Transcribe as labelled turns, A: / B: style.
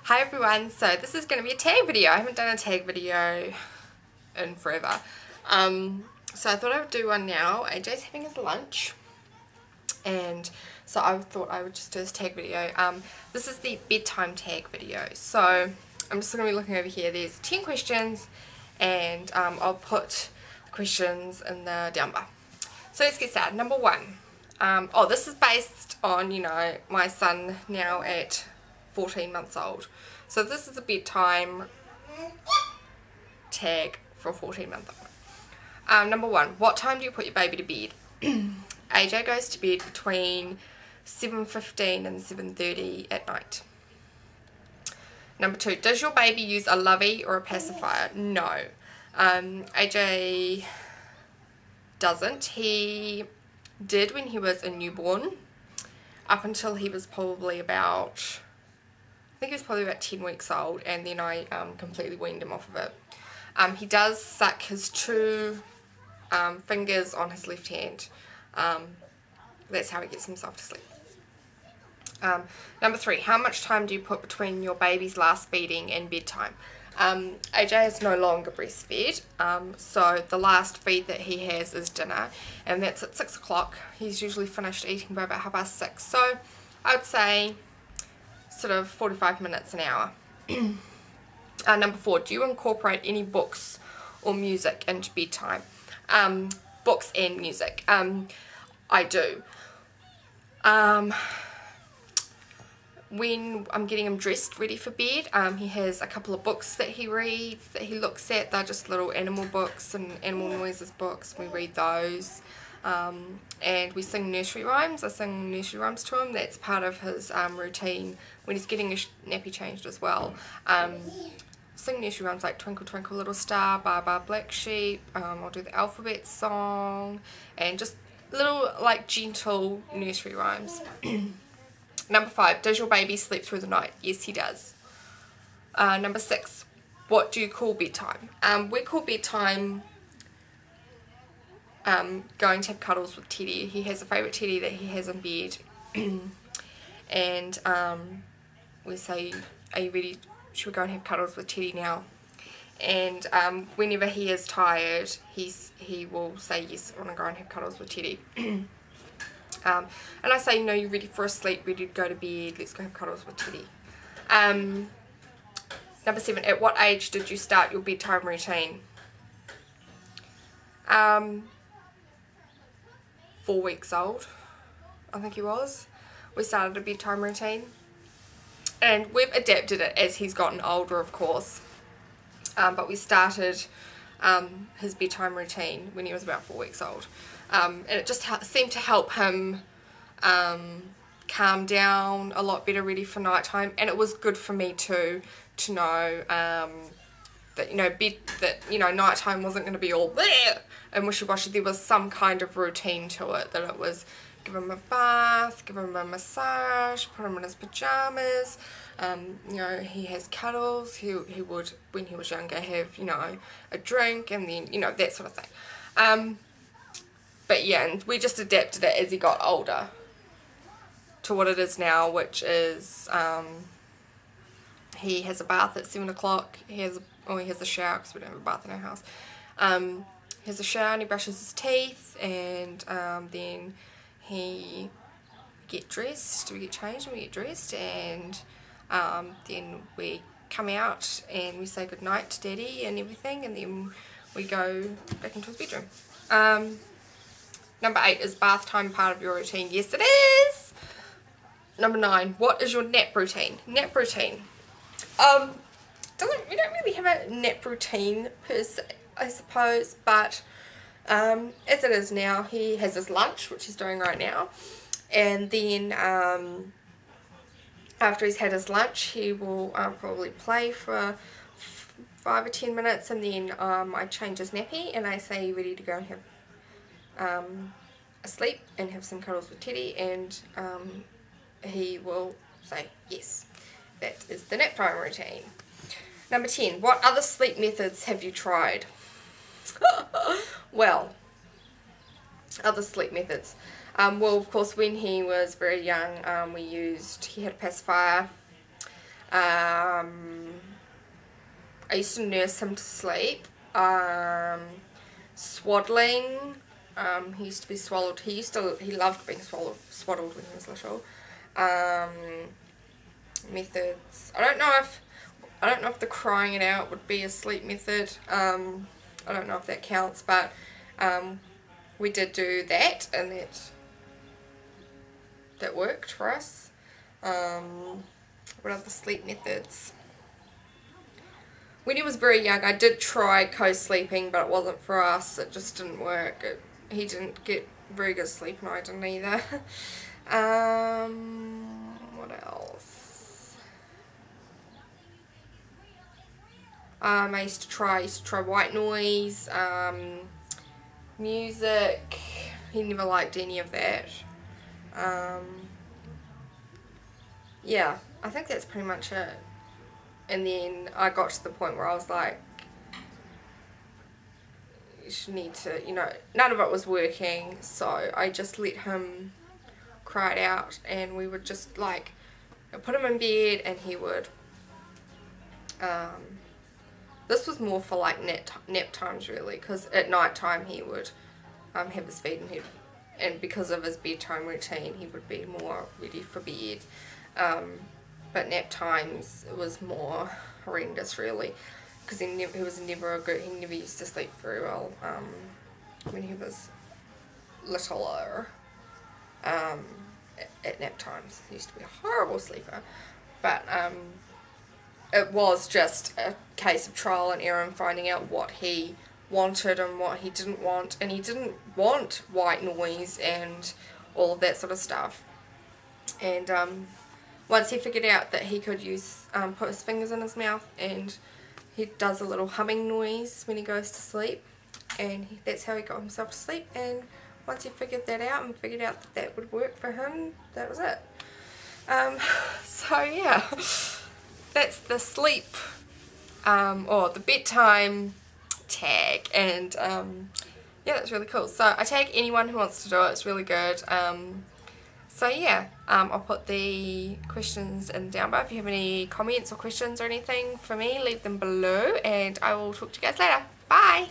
A: Hi everyone, so this is going to be a tag video. I haven't done a tag video in forever. So I thought I would do one now. AJ's having his lunch and so I thought I would just do this tag video. This is the bedtime tag video. So I'm just going to be looking over here. There's 10 questions and I'll put the questions in the down bar. So let's get started. Number 1. This is based on, you know, my son now at 14 months old. So this is a bedtime tag for a 14-month-old. Number 1, what time do you put your baby to bed? AJ goes to bed between 7:15 and 7:30 at night. Number 2, does your baby use a lovey or a pacifier? No. AJ doesn't. He did when he was a newborn, up until he was probably about, I think he was probably about 10 weeks old, and then I completely weaned him off of it. He does suck his 2 fingers on his left hand. That's how he gets himself to sleep. Number 3, how much time do you put between your baby's last feeding and bedtime? AJ is no longer breastfed, so the last feed that he has is dinner, and that's at 6 o'clock. He's usually finished eating by about 6:30, so I would say sort of 45 minutes, an hour. Number 4, do you incorporate any books or music into bedtime? Books and music. I do. When I'm getting him dressed ready for bed, he has a couple of books that he reads, that he looks at. They're just little animal books and animal noises books. We read those. And we sing nursery rhymes. I sing nursery rhymes to him. That's part of his routine when he's getting his nappy changed as well. Sing nursery rhymes like Twinkle Twinkle Little Star, Baa Baa Black Sheep. I'll do the alphabet song and just little like gentle nursery rhymes. Number 5, does your baby sleep through the night? Yes, he does. Number 6, what do you call bedtime? We call bedtime going to have cuddles with Teddy. He has a favourite Teddy that he has in bed. And we say, are you ready? Should we go and have cuddles with Teddy now? And whenever he is tired, he will say, yes, I want to go and have cuddles with Teddy. And I say, you know, you're ready for a sleep, ready to go to bed, let's go have cuddles with Teddy. Number 7, at what age did you start your bedtime routine? 4 weeks old, I think he was. We started a bedtime routine. And we've adapted it as he's gotten older, of course. But we started his bedtime routine when he was about 4 weeks old. And it just seemed to help him calm down a lot better, ready for nighttime. And it was good for me too, to know that, you know, nighttime wasn't going to be all there and wishy-washy. There was some kind of routine to it, that it was give him a bath, give him a massage, put him in his pajamas. You know, he has cuddles. He would, when he was younger, have, you know, a drink, and then, you know, that sort of thing. But yeah, and we just adapted it as he got older to what it is now, which is he has a bath at 7 o'clock. He has a shower, because we don't have a bath in our house. He has a shower and he brushes his teeth, and then we get dressed, we get changed and we get dressed, and then we come out and we say goodnight to Daddy and everything, and then we go back into his bedroom. Number 8, is bath time part of your routine? Yes, it is. Number 9, what is your nap routine? Nap routine. We don't really have a nap routine per se, I suppose, but as it is now, he has his lunch, which he's doing right now, and then after he's had his lunch, he will probably play for 5 or 10 minutes, and then I change his nappy and I say, you ready to go and have asleep and have some cuddles with Teddy, and he will say yes. That is the nap time routine. Number 10, what other sleep methods have you tried? Well, other sleep methods. Well, of course, when he was very young, he had a pacifier. I used to nurse him to sleep. Swaddling. He used to be swallowed. He loved being swaddled when he was little. Methods. I don't know if the crying it out would be a sleep method. I don't know if that counts, but we did do that, and that worked for us. What other sleep methods? When he was very young, I did try co-sleeping, but it wasn't for us. It just didn't work. He didn't get very good sleep, and I didn't either. What else? I used to try white noise, music. He never liked any of that. Yeah, I think that's pretty much it. And then I got to the point where I was like, you should need to, you know, none of it was working, so I just let him cry it out, and we would just like put him in bed, and he would, this was more for like nap times really, because at night time he would have his feed, and because of his bedtime routine he would be more ready for bed. But nap times it was more horrendous really, because he never used to sleep very well when he was littler. At nap times he used to be a horrible sleeper, but it was just a case of trial and error and finding out what he wanted and what he didn't want, and he didn't want white noise and all of that sort of stuff. And once he figured out that he could put his fingers in his mouth, and he does a little humming noise when he goes to sleep, and that's how he got himself to sleep. And once he figured that out and figured out that would work for him, that was it. So yeah, that's the sleep, or the bedtime tag, and yeah, that's really cool. So I tag anyone who wants to do it. It's really good. So yeah, I'll put the questions in down below. If you have any comments or questions or anything for me, leave them below, and I will talk to you guys later. Bye!